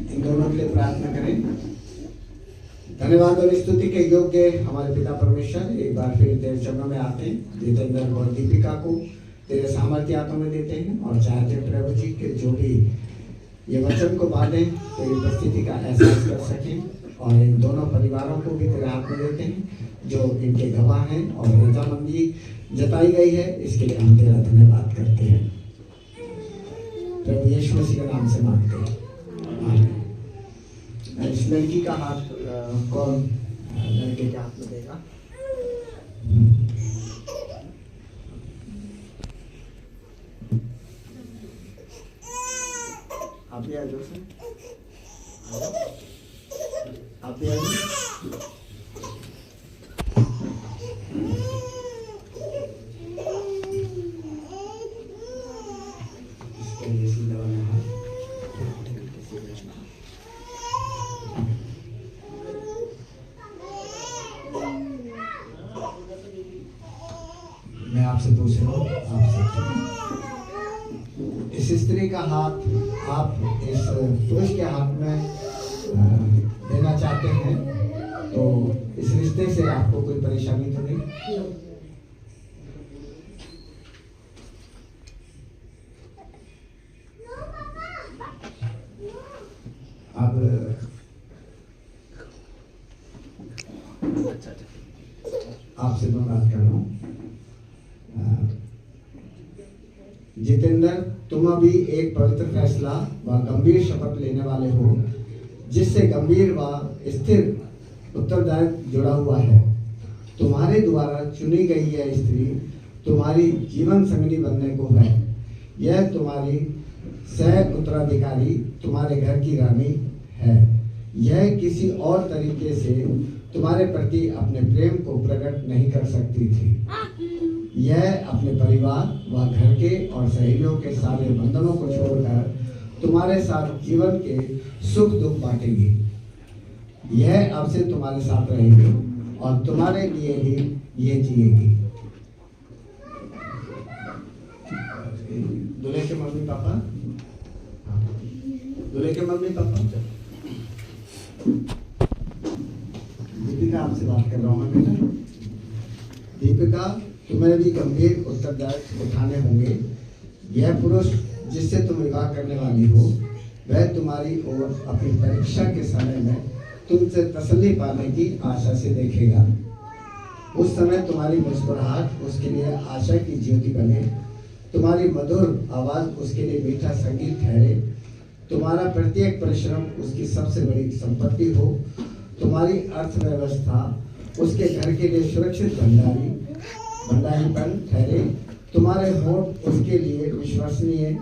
इन दोनों के लिए प्रार्थना करें। धन्यवाद और स्तुति के योग्य हमारे पिता परमेश्वर, एक बार फिर तेरे चरणों में आते हैं। जितेंद्र और दीपिका को तेरे सामर्थ्य हाथों में देते हैं और चाहते हैं प्रभु जी के जो भी ये वचन को बांधें तेरी उपस्थिति का एहसास कर सकें, और इन दोनों परिवारों को भी तेरे हाथ में देते हैं जो इनके गवाह हैं, और रजामंदी जताई गई है इसके लिए हम तेरा धन्यवाद करते हैं। प्रभु यीशु मसीह के नाम से मांगते हैं, आमीन। इस लड़की का हाथ कौन लड़के के हाथ में देगा? आप भी आ जाओ सर, आप भी आ जाओ। मैं आपसे पूछ रहा हूँ, आपसे इस स्त्री का हाथ आप इस पुरुष के हाथ में देना चाहते हैं, तो इस रिश्ते से आपको कोई परेशानी तो नहीं? अब आपसे मैं बात कर रहा हूँ। जितेंद्र, तुम अभी एक पवित्र फैसला व गंभीर शपथ लेने वाले हो, जिससे गंभीर व स्थिर उत्तरदायित्व जुड़ा हुआ है। तुम्हारे द्वारा चुनी गई यह स्त्री तुम्हारी जीवन संगिनी बनने को है। यह तुम्हारी सह उत्तराधिकारी, तुम्हारे घर की रानी है। यह किसी और तरीके से तुम्हारे प्रति अपने प्रेम को प्रकट नहीं कर सकती थी। यह अपने परिवार व घर के और सहेलियों के सारे बंधनों को छोड़कर तुम्हारे साथ जीवन के सुख दुख बांटेगी। यह अब से तुम्हारे साथ रहेगी और तुम्हारे लिए ही ये जिएगी। दूल्हे के मम्मी पापा, दूल्हे के मम्मी पापा, दीपिका आपसे बात कर रहा हूँ मैं बेटा। दीपिका, तुम्हें भी गंभीर उत्तरदायित्व उठाने होंगे। यह पुरुष जिससे तुम विवाह करने वाली हो, वह तुम्हारी ओर अपनी परीक्षा के समय में तुमसे तसल्ली पाने की आशा से देखेगा। उस समय तुम्हारी मुस्कुराहट उसके लिए आशा की ज्योति बने, तुम्हारी मधुर आवाज उसके लिए मीठा संगीत ठहरे, तुम्हारा प्रत्येक परिश्रम उसकी सबसे बड़ी संपत्ति हो, तुम्हारी अर्थव्यवस्था उसके घर के लिए सुरक्षित भंडारीपन ठहरे, तुम्हारे होठ उसके लिए विश्वसनीय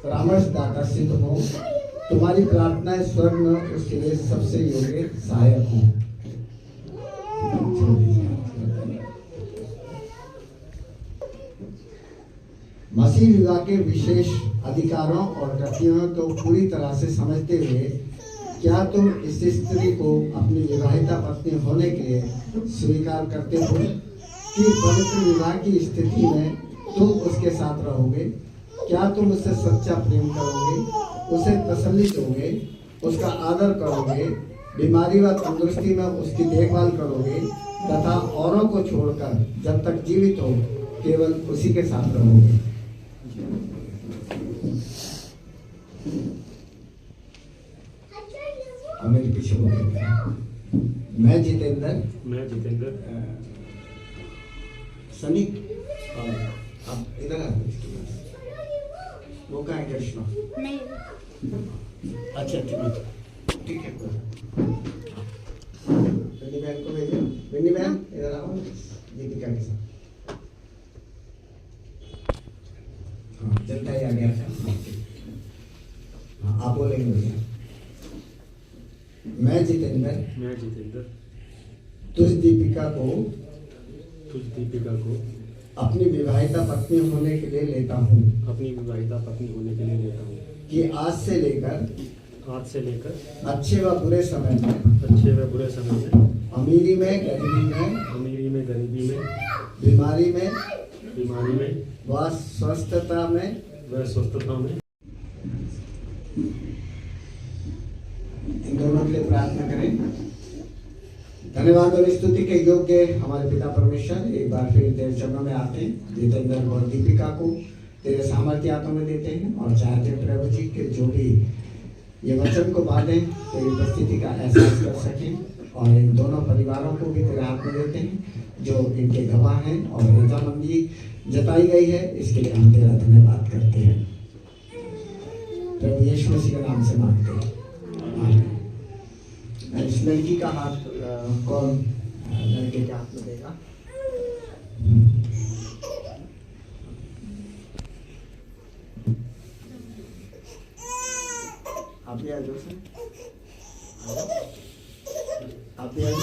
परामर्शदाता सिद्ध हो, तुम्हारी प्रार्थनाएं स्वर्ग में उसके लिए सबसे योग्य सहायक हो। मसीह विवाह के विशेष अधिकारों और कर्तव्यों को पूरी तरह से समझते हुए क्या तुम इस स्त्री को अपनी विवाहिता पत्नी होने के लिए स्वीकार करते हो कि पवित्र विवाह की स्थिति में तुम उसके साथ रहोगे? क्या तुम उससे सच्चा प्रेम करोगे, उसे तसल्ली दोगे, उसका आदर करोगे, बीमारी व तंदुरुस्ती में उसकी देखभाल करोगे तथा औरों को छोड़कर जब तक जीवित हो केवल उसी के साथ रहोगे? मेरे पीछे मैं जितेंद्र सनी, आप इधर आ, वो कहाँ है? कृष्णा नहीं। अच्छा ठीक है। विन्नी बहन को भेजो। विन्नी बहन इधर आओ, दीपिका के साथ। हाँ, जनता ही आ गया था। हाँ, आप बोलेंगे भैया। मैं जितेंद्र तुझ दीपिका को अपनी विवाहिता पत्नी होने के लिए लेता हूँ, कि आज से लेकर अच्छे व बुरे समय में, अमीरी में गरीबी में, बीमारी में व स्वस्थता में इन दोनों के लिए प्रार्थना करें। धन्यवाद और स्तुति के योग्य हमारे पिता परमेश्वर, एक बार फिर तेरे चरणों में आते हैं। जितेंद्र और दीपिका को तेरे सामर्थ्य हाथों में देते हैं और चाहते हैं प्रभु जी के जो भी ये वचन को बांधें तेरी उपस्थिति का एहसास कर सकें, और इन दोनों परिवारों को भी तेरे हाथ में देते हैं जो इनके गवाह हैं और रजामंदी जताई गई है, इसके लिए हम तेरा धन्यवाद करते हैं। प्रभु यीशु मसीह के नाम से मांगते हैं, आमीन। इस लड़की का हाथ कौन लड़के के हाथ में देगा? आप भी आ जाओ सर, आप भी आ जाओ।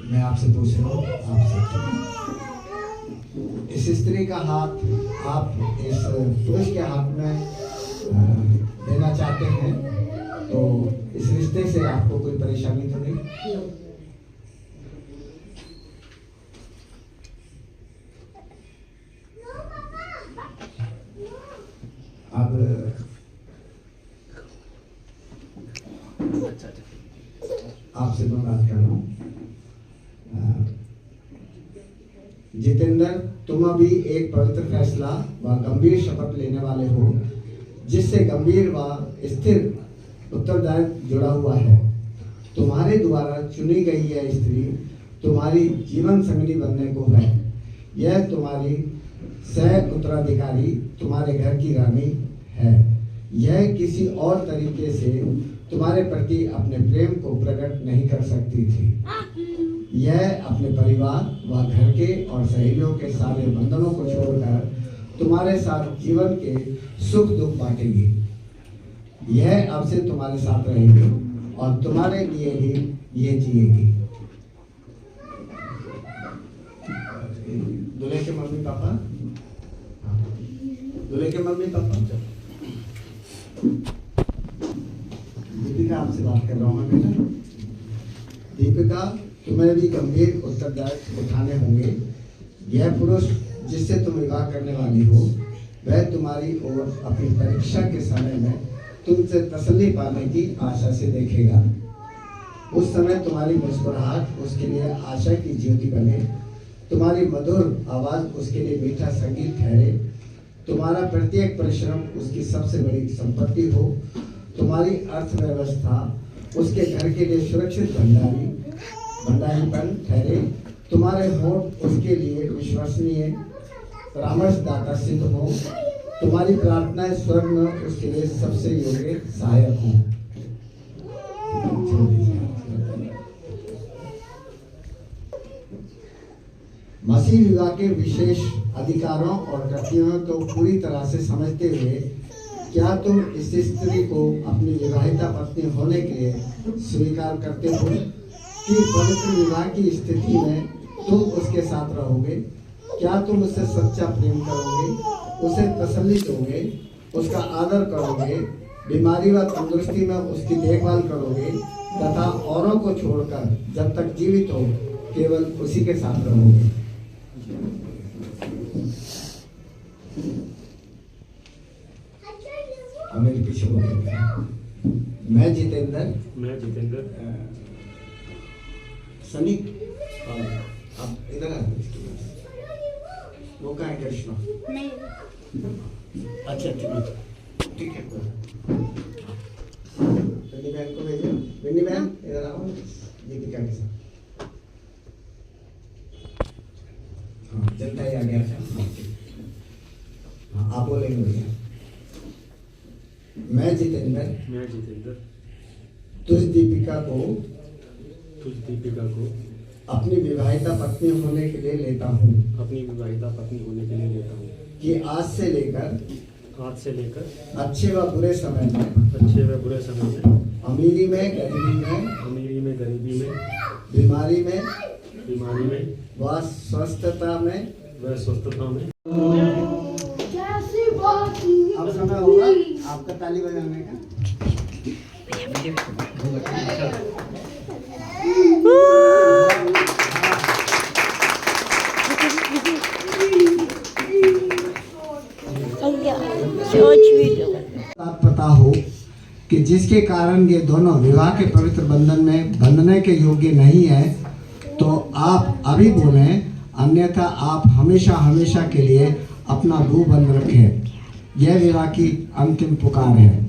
मैं आपसे पूछ रहा हूँ, आपसे इस स्त्री का हाथ आप इस पुरुष के हाथ में देना चाहते हैं, तो इस रिश्ते से आपको कोई परेशानी तो नहीं? अब आपसे मैं बात कर रहा हूँ। जितेंद्र, तुम अभी एक पवित्र फैसला व गंभीर शपथ लेने वाले हो, जिससे गंभीर व स्थिर उत्तरदायित्व जुड़ा हुआ है। तुम्हारे द्वारा चुनी गई यह स्त्री तुम्हारी जीवन संगिनी बनने को है। यह तुम्हारी सह उत्तराधिकारी, तुम्हारे घर की रानी है। यह किसी और तरीके से तुम्हारे प्रति अपने प्रेम को प्रकट नहीं कर सकती थी। यह अपने परिवार व घर के और सहेलियों के सारे बंधनों को छोड़कर तुम्हारे साथ जीवन के सुख दुख बांटेगी। यह अब से तुम्हारे साथ रहेगी और तुम्हारे लिए ही ये जिएगी। दूल्हे के मम्मी पापा, दूल्हे के मम्मी पापा, दीपिका आपसे बात कर रहा हूँ मैं बेटा। दीपिका, तुम्हें भी गंभीर उत्तरदायित्व उठाने होंगे। यह पुरुष जिससे तुम विवाह करने वाली हो, वह तुम्हारी ओर अपनी परीक्षा के समय में तुमसे तसल्ली पाने की आशा से देखेगा। उस समय तुम्हारी मुस्कुराहट उसके लिए आशा की ज्योति बने, तुम्हारी मधुर आवाज उसके लिए मीठा संगीत ठहरे, तुम्हारा प्रत्येक परिश्रम उसकी सबसे बड़ी संपत्ति हो, तुम्हारी अर्थव्यवस्था उसके घर के लिए सुरक्षित भंडारीपन ठहरे, तुम्हारे होठ उसके लिए विश्वसनीय परामर्शदाता सिद्ध हो, तुम्हारी प्रार्थनाएं स्वर्ग में उसके लिए सबसे योग्य सहायक हो। मसीह विवाह के विशेष अधिकारों और कर्तव्यों को पूरी तरह से समझते हुए क्या तुम इस स्त्री को अपनी विवाहिता पत्नी होने के लिए स्वीकार करते हो कि पवित्र विवाह की स्थिति में तुम उसके साथ रहोगे? क्या तुम उससे सच्चा प्रेम करोगे, उसे तसल्ली दोगे, उसका आदर करोगे, बीमारी व तंदुरुस्ती में उसकी देखभाल करोगे तथा औरों को छोड़कर जब तक जीवित हो केवल उसी के साथ रहोगे? मेरे पीछे मैं जितेंद्र सनी, अब इधर आ, वो कहाँ है कृष्णा? नहीं। अच्छा ठीक है। विन्नी बहन को भेजो। विन्नी बहन इधर आओ, दीपिका के साथ। हाँ, जनता ही आ गया था। हाँ, आप बोलेंगे भैया। मैं जितेंद्र तुझ दीपिका को अपनी विवाहिता पत्नी होने के लिए लेता हूँ। कि आज से लेकर अच्छे व बुरे समय में, अमीरी में गरीबी में, बीमारी में व स्वस्थता में अब समय होगा आपका ताली बजाने का। आप पता हो कि जिसके कारण ये दोनों विवाह के पवित्र बंधन में बंधने के योग्य नहीं है, तो आप अभी बोलें, अन्यथा आप हमेशा हमेशा के लिए अपना मुंह बंद रखें। यह विवाह की अंतिम पुकार है।